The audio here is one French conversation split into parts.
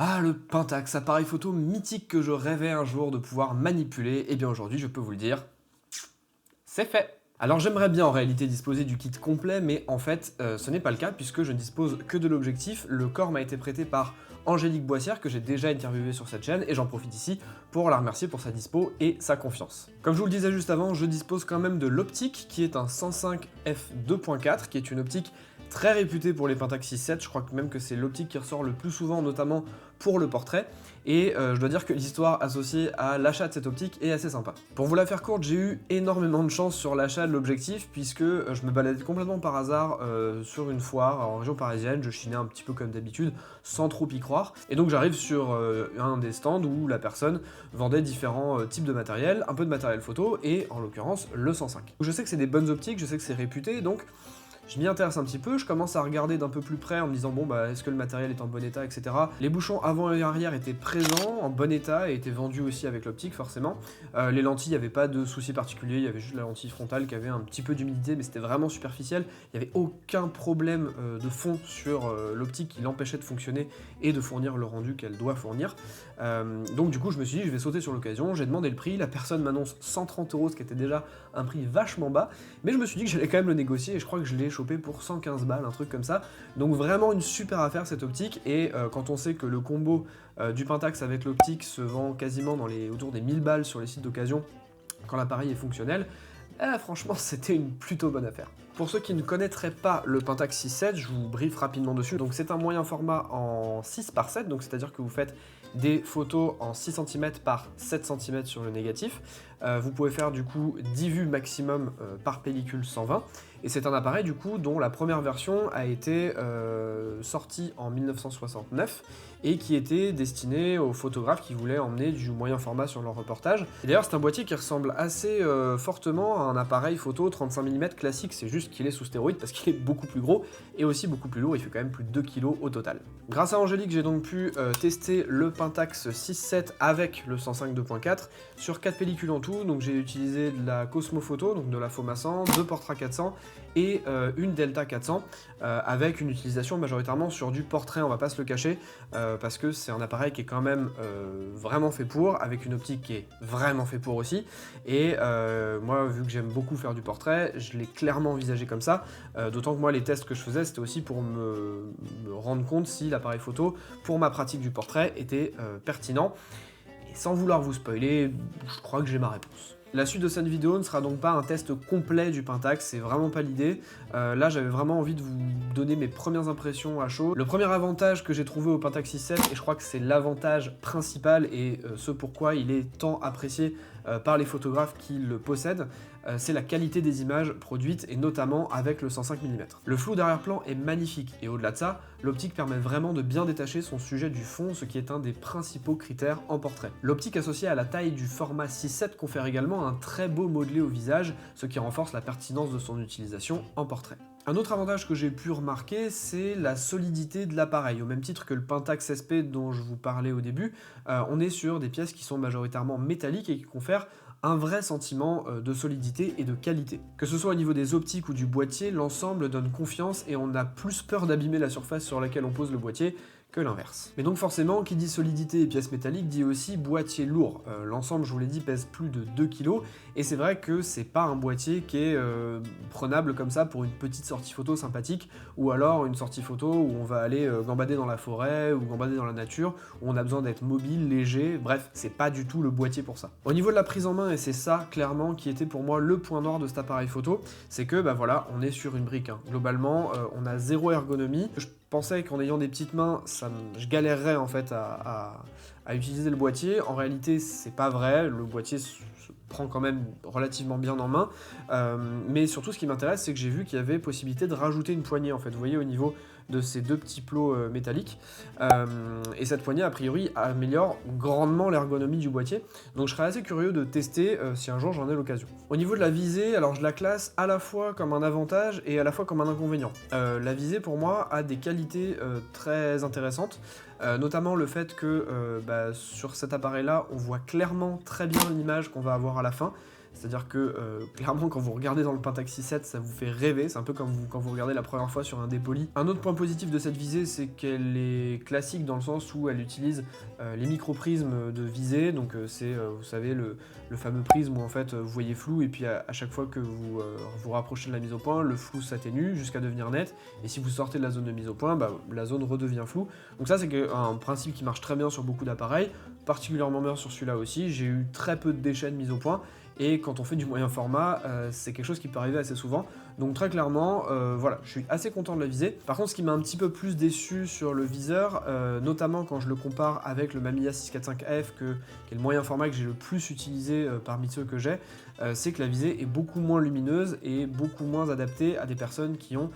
Ah, le Pentax, appareil photo mythique que je rêvais un jour de pouvoir manipuler, et bien aujourd'hui je peux vous le dire, c'est fait. Alors j'aimerais bien en réalité disposer du kit complet, mais en fait ce n'est pas le cas puisque je ne dispose que de l'objectif. Le corps m'a été prêté par Angélique Boissière que j'ai déjà interviewé sur cette chaîne et j'en profite ici pour la remercier pour sa dispo et sa confiance. Comme je vous le disais juste avant, je dispose quand même de l'optique qui est un 105 f2.4 qui est une optique très réputée pour les Pentax 6.7, je crois que même que c'est l'optique qui ressort le plus souvent notamment pour le portrait. Et je dois dire que l'histoire associée à l'achat de cette optique est assez sympa. Pour vous la faire courte, j'ai eu énormément de chance sur l'achat de l'objectif, puisque je me baladais complètement par hasard sur une foire en région parisienne, je chinais un petit peu comme d'habitude, sans trop y croire. Et donc j'arrive sur un des stands où la personne vendait différents types de matériel, un peu de matériel photo, et en l'occurrence le 105. Je sais que c'est des bonnes optiques, je sais que c'est réputé, donc je m'y intéresse un petit peu, je commence à regarder d'un peu plus près en me disant bon bah est-ce que le matériel est en bon état, etc. Les bouchons avant et arrière étaient présents, en bon état, et étaient vendus aussi avec l'optique forcément. Les lentilles, il n'y avait pas de souci particulier, il y avait juste la lentille frontale qui avait un petit peu d'humidité, mais c'était vraiment superficiel. Il n'y avait aucun problème de fond sur l'optique qui l'empêchait de fonctionner et de fournir le rendu qu'elle doit fournir. Donc du coup je me suis dit je vais sauter sur l'occasion, j'ai demandé le prix, la personne m'annonce 130 €, ce qui était déjà un prix vachement bas, mais je me suis dit que j'allais quand même le négocier et je crois que je l'ai chopé pour 115 balles, un truc comme ça. Donc vraiment une super affaire cette optique, et quand on sait que le combo du Pentax avec l'optique se vend quasiment autour des 1000 balles sur les sites d'occasion quand l'appareil est fonctionnel, franchement c'était une plutôt bonne affaire. Pour ceux qui ne connaîtraient pas le Pentax 6.7, je vous briefe rapidement dessus. Donc c'est un moyen format en 6 par 7, donc c'est-à-dire que vous faites des photos en 6 cm par 7 cm sur le négatif. Vous pouvez faire du coup 10 vues maximum par pellicule 120. Et c'est un appareil du coup dont la première version a été sortie en 1969 et qui était destiné aux photographes qui voulaient emmener du moyen format sur leur reportage. Et d'ailleurs c'est un boîtier qui ressemble assez fortement à un appareil photo 35 mm classique, c'est juste qu'il est sous stéroïde parce qu'il est beaucoup plus gros et aussi beaucoup plus lourd, il fait quand même plus de 2 kg au total. Grâce à Angélique, j'ai donc pu tester le Pentax 6.7 avec le 105 2.4 sur 4 pellicules en tout. Donc j'ai utilisé de la Cosmo Photo, donc de la Foma 100, 2 Portra 400 et une Delta 400 avec une utilisation majoritairement sur du portrait, on va pas se le cacher, parce que c'est un appareil qui est quand même vraiment fait pour, avec une optique qui est vraiment fait pour aussi, et moi vu que j'aime beaucoup faire du portrait, je l'ai clairement envisagé comme ça, d'autant que moi les tests que je faisais c'était aussi pour me rendre compte si l'appareil photo pour ma pratique du portrait était pertinent, et sans vouloir vous spoiler, je crois que j'ai ma réponse. La suite de cette vidéo ne sera donc pas un test complet du Pentax, c'est vraiment pas l'idée. Là j'avais vraiment envie de vous donner mes premières impressions à chaud. Le premier avantage que j'ai trouvé au Pentax 6.7, et je crois que c'est l'avantage principal et ce pourquoi il est tant apprécié par les photographes qui le possèdent, c'est la qualité des images produites, et notamment avec le 105 mm. Le flou d'arrière-plan est magnifique, et au-delà de ça, l'optique permet vraiment de bien détacher son sujet du fond, ce qui est un des principaux critères en portrait. L'optique associée à la taille du format 6.7 confère également un très beau modelé au visage, ce qui renforce la pertinence de son utilisation en portrait. Un autre avantage que j'ai pu remarquer, c'est la solidité de l'appareil. Au même titre que le Pentax SP dont je vous parlais au début, on est sur des pièces qui sont majoritairement métalliques et qui confèrent un vrai sentiment de solidité et de qualité. Que ce soit au niveau des optiques ou du boîtier, l'ensemble donne confiance et on a plus peur d'abîmer la surface sur laquelle on pose le boîtier que l'inverse. Mais donc forcément, qui dit solidité et pièces métalliques dit aussi boîtier lourd. L'ensemble, je vous l'ai dit, pèse plus de 2 kg, et c'est vrai que c'est pas un boîtier qui est prenable comme ça pour une petite sortie photo sympathique, ou alors une sortie photo où on va aller gambader dans la forêt, ou gambader dans la nature, où on a besoin d'être mobile, léger, bref, c'est pas du tout le boîtier pour ça. Au niveau de la prise en main, et c'est ça clairement qui était pour moi le point noir de cet appareil photo, c'est que bah voilà, on est sur une brique, hein. Globalement, on a zéro ergonomie. Je pensais qu'en ayant des petites mains, je galérerais en fait à utiliser le boîtier. En réalité, c'est pas vrai, le boîtier se prend quand même relativement bien en main, mais surtout ce qui m'intéresse, c'est que j'ai vu qu'il y avait possibilité de rajouter une poignée en fait, vous voyez au niveau de ces deux petits plots métalliques, et cette poignée a priori améliore grandement l'ergonomie du boîtier, donc je serais assez curieux de tester si un jour j'en ai l'occasion. Au niveau de la visée, alors je la classe à la fois comme un avantage et à la fois comme un inconvénient. La visée pour moi a des qualités très intéressantes, notamment le fait que sur cet appareil là on voit clairement très bien l'image qu'on va avoir à la fin. c'est-à-dire que clairement quand vous regardez dans le Pentax 6.7 ça vous fait rêver, c'est un peu comme quand vous regardez la première fois sur un dépoli. Un autre point positif de cette visée c'est qu'elle est classique dans le sens où elle utilise les micro-prismes de visée, donc c'est vous savez le fameux prisme où en fait vous voyez flou et puis à chaque fois que vous vous rapprochez de la mise au point, le flou s'atténue jusqu'à devenir net, et si vous sortez de la zone de mise au point, la zone redevient floue. Donc ça c'est un principe qui marche très bien sur beaucoup d'appareils, particulièrement bien sur celui-là aussi. J'ai eu très peu de déchets de mise au point, et quand on fait du moyen format, c'est quelque chose qui peut arriver assez souvent. Donc très clairement, voilà, je suis assez content de la visée. Par contre, ce qui m'a un petit peu plus déçu sur le viseur, notamment quand je le compare avec le Mamiya 645F, qui est le moyen format que j'ai le plus utilisé parmi ceux que j'ai, c'est que la visée est beaucoup moins lumineuse et beaucoup moins adaptée à des personnes qui ont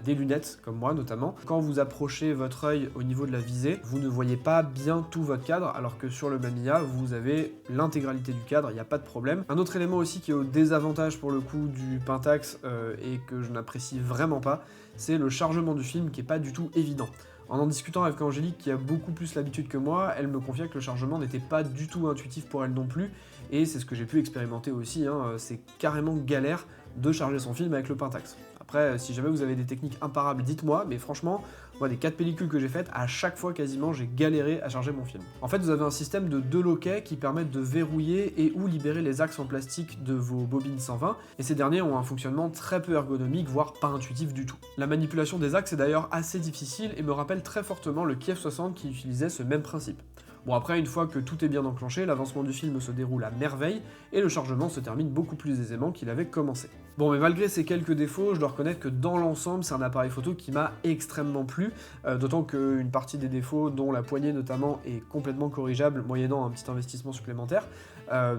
des lunettes, comme moi notamment. Quand vous approchez votre œil au niveau de la visée, vous ne voyez pas bien tout votre cadre, alors que sur le Mamiya, vous avez l'intégralité du cadre, il n'y a pas de problème. Un autre élément aussi qui est au désavantage pour le coup du Pentax et que je n'apprécie vraiment pas, c'est le chargement du film qui n'est pas du tout évident. En discutant avec Angélique, qui a beaucoup plus l'habitude que moi, elle me confiait que le chargement n'était pas du tout intuitif pour elle non plus, et c'est ce que j'ai pu expérimenter aussi, c'est carrément galère de charger son film avec le Pentax. Après, si jamais vous avez des techniques imparables, dites-moi, mais franchement, moi, des 4 pellicules que j'ai faites, à chaque fois quasiment, j'ai galéré à charger mon film. En fait, vous avez un système de 2 loquets qui permettent de verrouiller et ou libérer les axes en plastique de vos bobines 120, et ces derniers ont un fonctionnement très peu ergonomique, voire pas intuitif du tout. La manipulation des axes est d'ailleurs assez difficile et me rappelle très fortement le Kiev 60 qui utilisait ce même principe. Bon, après, une fois que tout est bien enclenché, l'avancement du film se déroule à merveille et le chargement se termine beaucoup plus aisément qu'il avait commencé. Bon, mais malgré ces quelques défauts, je dois reconnaître que dans l'ensemble, c'est un appareil photo qui m'a extrêmement plu, d'autant qu'une partie des défauts, dont la poignée notamment, est complètement corrigeable moyennant un petit investissement supplémentaire.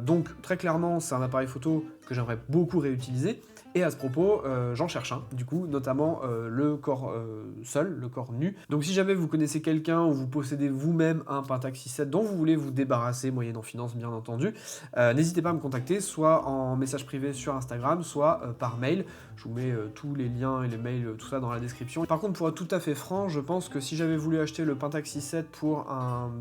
Donc, très clairement, c'est un appareil photo que j'aimerais beaucoup réutiliser. Et à ce propos, j'en cherche un, du coup, notamment le corps seul, le corps nu. Donc si jamais vous connaissez quelqu'un ou vous possédez vous-même un Pentax 6.7 dont vous voulez vous débarrasser, moyennant finance bien entendu, n'hésitez pas à me contacter, soit en message privé sur Instagram, soit par mail. Je vous mets tous les liens et les mails, tout ça dans la description. Par contre, pour être tout à fait franc, je pense que si j'avais voulu acheter le Pentax 6.7 pour un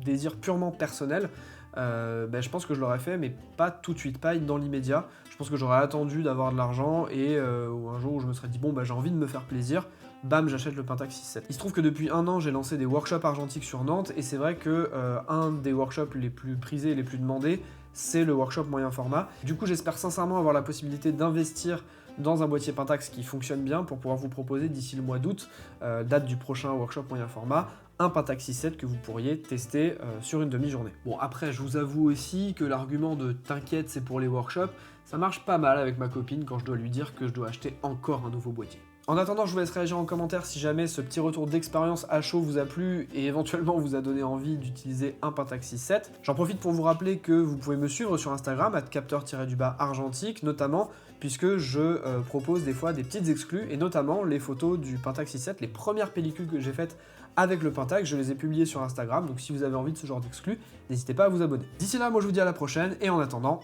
désir purement personnel, je pense que je l'aurais fait, mais pas tout de suite, pas dans l'immédiat. Je pense que j'aurais attendu d'avoir de l'argent et un jour où je me serais dit bon j'ai envie de me faire plaisir, bam j'achète le Pentax 6.7. Il se trouve que depuis 1 an j'ai lancé des workshops argentiques sur Nantes et c'est vrai que un des workshops les plus prisés et les plus demandés c'est le workshop moyen format. Du coup j'espère sincèrement avoir la possibilité d'investir dans un boîtier Pentax qui fonctionne bien pour pouvoir vous proposer d'ici le mois d'août, date du prochain workshop moyen format, un Pentax 6.7 que vous pourriez tester sur une demi-journée. Bon après je vous avoue aussi que l'argument de t'inquiète c'est pour les workshops, ça marche pas mal avec ma copine quand je dois lui dire que je dois acheter encore un nouveau boîtier. En attendant, je vous laisse réagir en commentaire si jamais ce petit retour d'expérience à chaud vous a plu et éventuellement vous a donné envie d'utiliser un Pentax 6.7. J'en profite pour vous rappeler que vous pouvez me suivre sur Instagram, @capteur-argentique, notamment puisque je propose des fois des petites exclus, et notamment les photos du Pentax 6.7, les premières pellicules que j'ai faites avec le Pentax, je les ai publiées sur Instagram, donc si vous avez envie de ce genre d'exclus, n'hésitez pas à vous abonner. D'ici là, moi je vous dis à la prochaine, et en attendant,